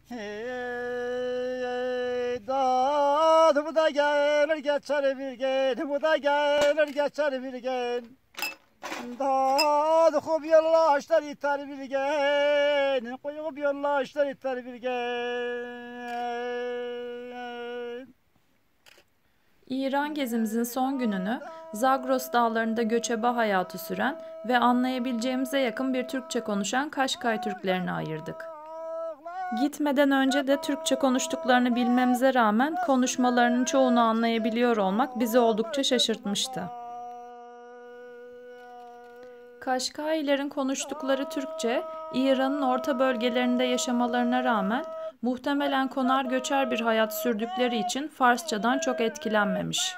Bu da gelir geçer bir gün, bu da gelir geçer bir gün. Dağ koyup yollaşlar iter bir gün, koyup yollaşlar iter bir gün. İran gezimizin son gününü Zagros dağlarında göçebe hayatı süren ve anlayabileceğimize yakın bir Türkçe konuşan Kaşkay Türklerine ayırdık. Gitmeden önce de Türkçe konuştuklarını bilmemize rağmen konuşmalarının çoğunu anlayabiliyor olmak bizi oldukça şaşırtmıştı. Kaşkaylilerin konuştukları Türkçe, İran'ın orta bölgelerinde yaşamalarına rağmen muhtemelen konar göçer bir hayat sürdükleri için Farsçadan çok etkilenmemiş.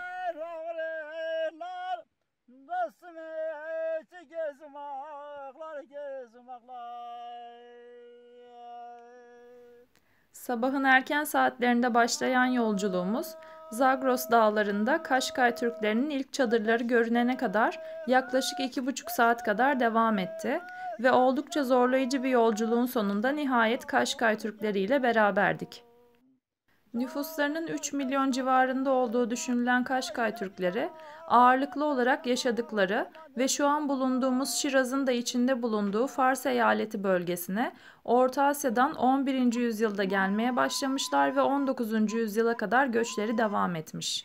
Sabahın erken saatlerinde başlayan yolculuğumuz, Zagros dağlarında Kaşkay Türklerinin ilk çadırları görünene kadar yaklaşık 2,5 saat kadar devam etti ve oldukça zorlayıcı bir yolculuğun sonunda nihayet Kaşkay Türkleri ile beraberdik. Nüfuslarının 3 milyon civarında olduğu düşünülen Kaşkay Türkleri, ağırlıklı olarak yaşadıkları ve şu an bulunduğumuz Şiraz'ın da içinde bulunduğu Fars eyaleti bölgesine Orta Asya'dan 11. yüzyılda gelmeye başlamışlar ve 19. yüzyıla kadar göçleri devam etmiş.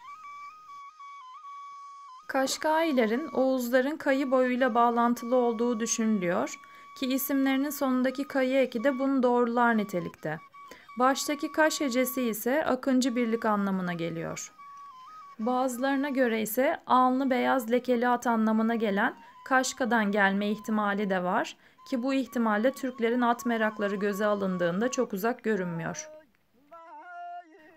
Kaşkaylilerin Oğuzların kayı boyuyla bağlantılı olduğu düşünülüyor ki isimlerinin sonundaki kayı eki de bunu doğrular nitelikte. Baştaki Kaş hecesi ise akıncı birlik anlamına geliyor. Bazılarına göre ise alnı beyaz lekeli at anlamına gelen Kaşka'dan gelme ihtimali de var ki bu ihtimalle Türklerin at merakları göze alındığında çok uzak görünmüyor.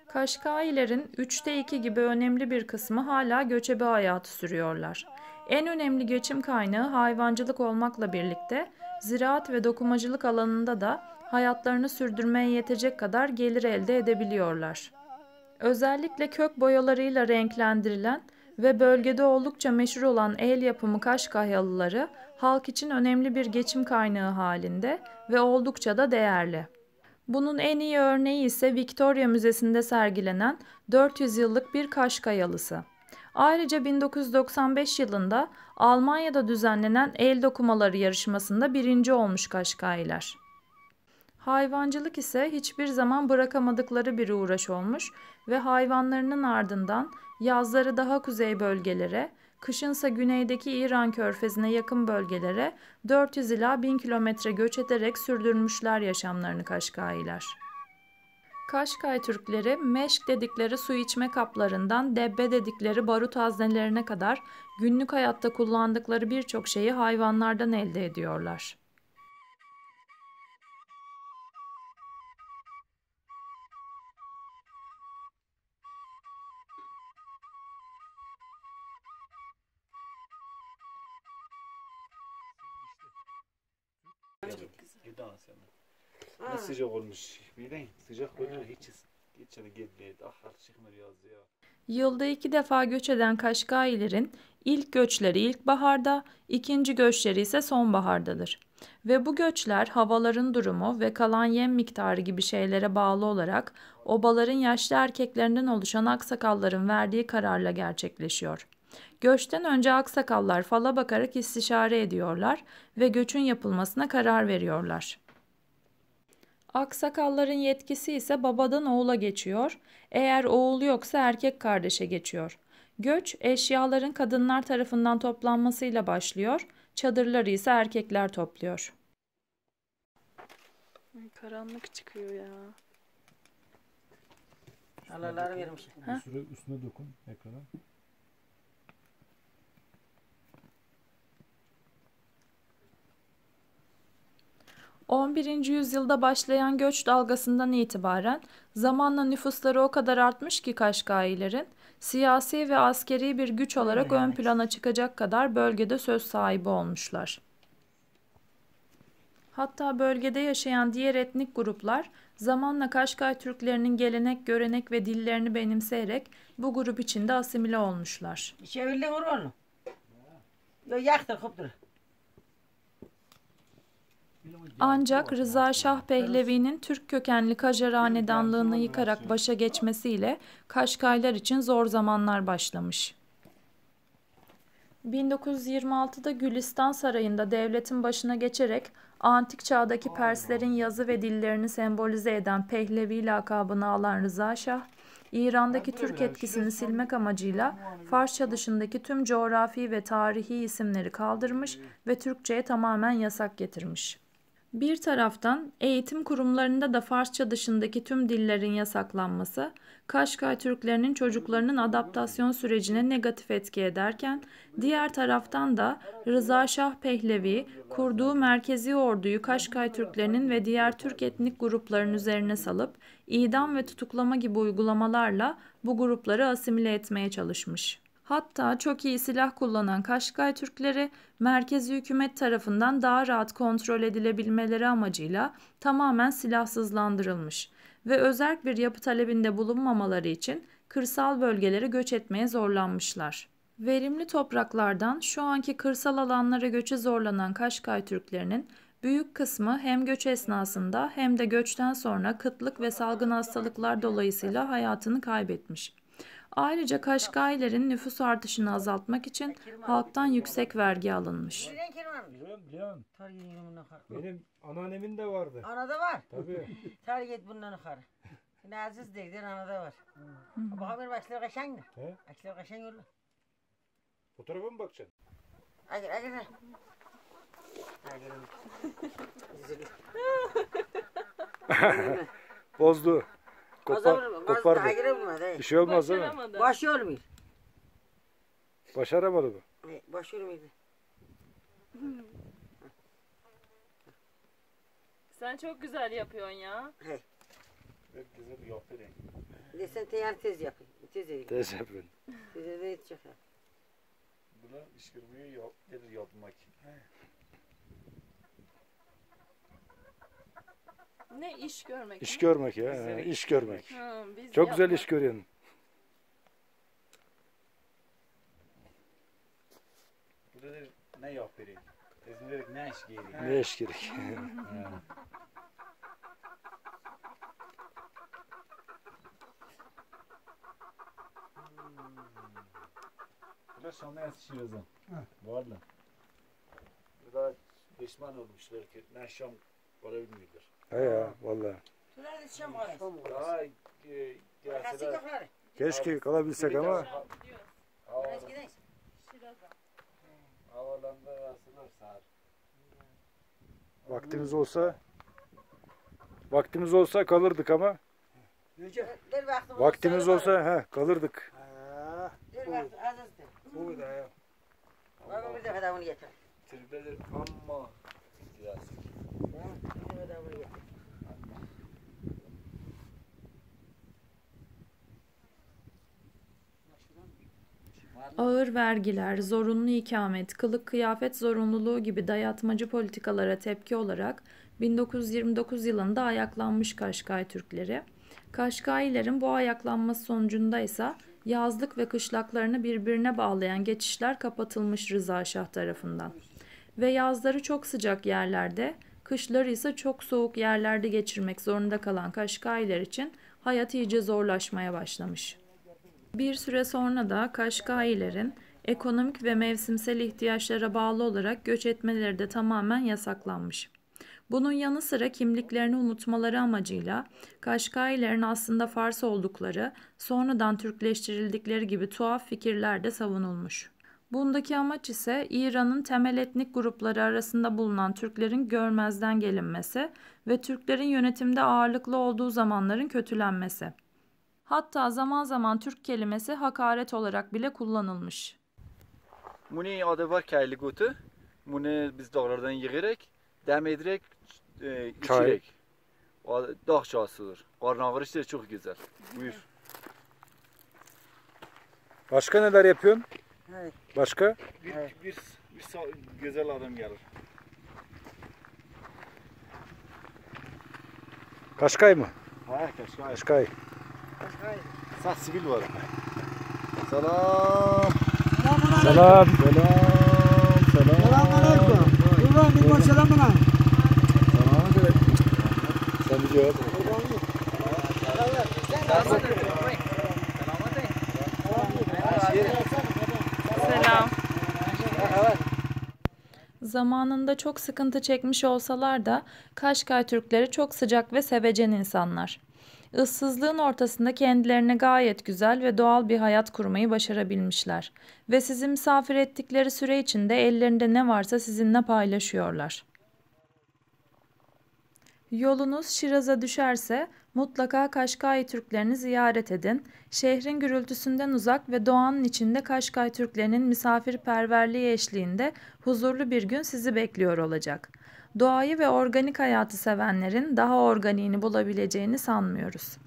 Kaşkaylilerin 3'te 2 gibi önemli bir kısmı hala göçebe hayatı sürüyorlar. En önemli geçim kaynağı hayvancılık olmakla birlikte ziraat ve dokumacılık alanında da hayatlarını sürdürmeye yetecek kadar gelir elde edebiliyorlar. Özellikle kök boyalarıyla renklendirilen ve bölgede oldukça meşhur olan el yapımı Kaşkay halıları halk için önemli bir geçim kaynağı halinde ve oldukça da değerli. Bunun en iyi örneği ise Victoria Müzesi'nde sergilenen 400 yıllık bir Kaşkay halısı. Ayrıca 1995 yılında Almanya'da düzenlenen el dokumaları yarışmasında birinci olmuş Kaşkaylılar. Hayvancılık ise hiçbir zaman bırakamadıkları bir uğraş olmuş ve hayvanlarının ardından yazları daha kuzey bölgelere, kışınsa güneydeki İran körfezine yakın bölgelere 400 ila 1000 kilometre göç ederek sürdürmüşler yaşamlarını Kaşkaylılar. Kaşkay Türkleri meşk dedikleri su içme kaplarından debbe dedikleri barut haznelerine kadar günlük hayatta kullandıkları birçok şeyi hayvanlardan elde ediyorlar. Ne sıcak olmuş. Bilin sıcak böyle hiç gelmedi. Ahar çıkmıyor yazdı ya. Yılda 2 defa göç eden Kaşkaylilerin ilk göçleri ilkbaharda, ikinci göçleri ise sonbahardadır. Ve bu göçler havaların durumu ve kalan yem miktarı gibi şeylere bağlı olarak obaların yaşlı erkeklerinden oluşan aksakalların verdiği kararla gerçekleşiyor. Göçten önce aksakallar fala bakarak istişare ediyorlar ve göçün yapılmasına karar veriyorlar. Aksakalların yetkisi ise babadan oğula geçiyor, eğer oğul yoksa erkek kardeşe geçiyor. Göç, eşyaların kadınlar tarafından toplanmasıyla başlıyor, çadırları ise erkekler topluyor. Karanlık çıkıyor ya. Alaları vermiş. Bir süre üstüne dokun ekrana. ...11. yüzyılda başlayan göç dalgasından itibaren zamanla nüfusları o kadar artmış ki Kaşgaylilerin siyasi ve askeri bir güç olarak ön plana çıkacak kadar bölgede söz sahibi olmuşlar. Hatta bölgede yaşayan diğer etnik gruplar zamanla Kaşgay Türklerinin gelenek, görenek ve dillerini benimseyerek bu grup içinde asimile olmuşlar. Çevirdin onu. Yok yaktır koptur. Ancak Rıza Şah Pehlevi'nin Türk kökenli Kajar hanedanlığını yıkarak başa geçmesiyle Kaşkaylar için zor zamanlar başlamış. 1926'da Gülistan Sarayı'nda devletin başına geçerek antik çağdaki Perslerin yazı ve dillerini sembolize eden Pehlevi lakabını alan Rıza Şah, İran'daki Türk etkisini silmek amacıyla Farsça dışındaki tüm coğrafi ve tarihi isimleri kaldırmış ve Türkçe'ye tamamen yasak getirmiş. Bir taraftan eğitim kurumlarında da Farsça dışındaki tüm dillerin yasaklanması, Kaşkay Türklerinin çocuklarının adaptasyon sürecine negatif etki ederken, diğer taraftan da Rıza Şah Pehlevi kurduğu merkezi orduyu Kaşkay Türklerinin ve diğer Türk etnik grupların üzerine salıp, idam ve tutuklama gibi uygulamalarla bu grupları asimile etmeye çalışmış. Hatta çok iyi silah kullanan Kaşkay Türkleri merkezi hükümet tarafından daha rahat kontrol edilebilmeleri amacıyla tamamen silahsızlandırılmış ve özerk bir yapı talebinde bulunmamaları için kırsal bölgelere göç etmeye zorlanmışlar. Verimli topraklardan şu anki kırsal alanlara göçe zorlanan Kaşkay Türklerinin büyük kısmı hem göç esnasında hem de göçten sonra kıtlık ve salgın hastalıklar dolayısıyla hayatını kaybetmiş. Ayrıca Kaşkayların nüfus artışını azaltmak için halktan yüksek vergi alınmış. Biliyorum. Tar gidin bundan yukarı. Benim anneannemin de vardı. Anada var. Tabii. Tar git bundan yukarı. Şimdi Aziz değildir anada var. Bakalım benim aksine kaşan mı? He? Aksine kaşan yolla. Fotoğrafa mı bakacaksın? Agir. Agir. Bozdu. Kopardı. Agir Bir şey olmaz değil mi? Başı olmuyor. Başaramadı mı? Başı olmuyor. Sen çok güzel yapıyorsun ya. Güzel yapayım. Desen teyar tez yapın. Tez edin. Tez yapın. Tez edecek. Buna iş görmüyor yapmak. Ne iş görmek? İş görmek ya. İş görmek. Biz Çok güzel iş görüyorsun. Burada ne yapayım? İzmir'de ne iş geliyor? Ne iş gerek? Burada şanlı yetişiyoruz. Varla. Burada pişman olmuşlar ki ne şam kalabilmiyorlar. He ya vallahi. Şuraya yetişeceğim bari. Daha Kasık gelse kapıları. Keşke kalabilsek ama Biraz gideyiz. havalanda asılır saat. vaktimiz olsa kalırdık ama Der vaktimiz olsa kalırdık. Der vakti azizdir. Bu da ya. Baba bir defa da bunu getir. Tripledir ama biraz. Bir defa da bunu getir. Ağır vergiler, zorunlu ikamet, kılık kıyafet zorunluluğu gibi dayatmacı politikalara tepki olarak 1929 yılında ayaklanmış Kaşkay Türkleri. Kaşkaylilerin bu ayaklanması sonucunda ise yazlık ve kışlaklarını birbirine bağlayan geçişler kapatılmış Rıza Şah tarafından. Ve yazları çok sıcak yerlerde, kışları ise çok soğuk yerlerde geçirmek zorunda kalan Kaşkayliler için hayat iyice zorlaşmaya başlamış. Bir süre sonra da Kaşkaylilerin ekonomik ve mevsimsel ihtiyaçlara bağlı olarak göç etmeleri de tamamen yasaklanmış. Bunun yanı sıra kimliklerini unutmaları amacıyla Kaşkaylilerin aslında Fars oldukları, sonradan Türkleştirildikleri gibi tuhaf fikirler de savunulmuş. Bundaki amaç ise İran'ın temel etnik grupları arasında bulunan Türklerin görmezden gelinmesi ve Türklerin yönetimde ağırlıklı olduğu zamanların kötülenmesi. Hatta zaman zaman Türk kelimesi hakaret olarak bile kullanılmış. Muni adı var kaylı gotu. Muni biz dağlardan yığırek, demedirek, içirek. Dağ çağısıdır. Karnağırış da çok güzel. Buyur. Başka neler yapıyorsun? Evet. Başka? Bir güzel adam gelir. Kaşkay mı? Ha Kaşkay. Kaşkay. Sağ sivil var. Selam. Selam. Selamünaleyküm. Selam. Video. Selam. Zamanında çok sıkıntı çekmiş olsalar da Kaşkay Türkleri çok sıcak ve sevecen insanlar. Issızlığın ortasında kendilerine gayet güzel ve doğal bir hayat kurmayı başarabilmişler. Ve sizi misafir ettikleri süre içinde ellerinde ne varsa sizinle paylaşıyorlar. Yolunuz Şiraz'a düşerse mutlaka Kaşkay Türklerini ziyaret edin. Şehrin gürültüsünden uzak ve doğanın içinde Kaşkay Türklerinin misafirperverliği eşliğinde huzurlu bir gün sizi bekliyor olacak. Doğayı ve organik hayatı sevenlerin daha organiğini bulabileceğini sanmıyoruz.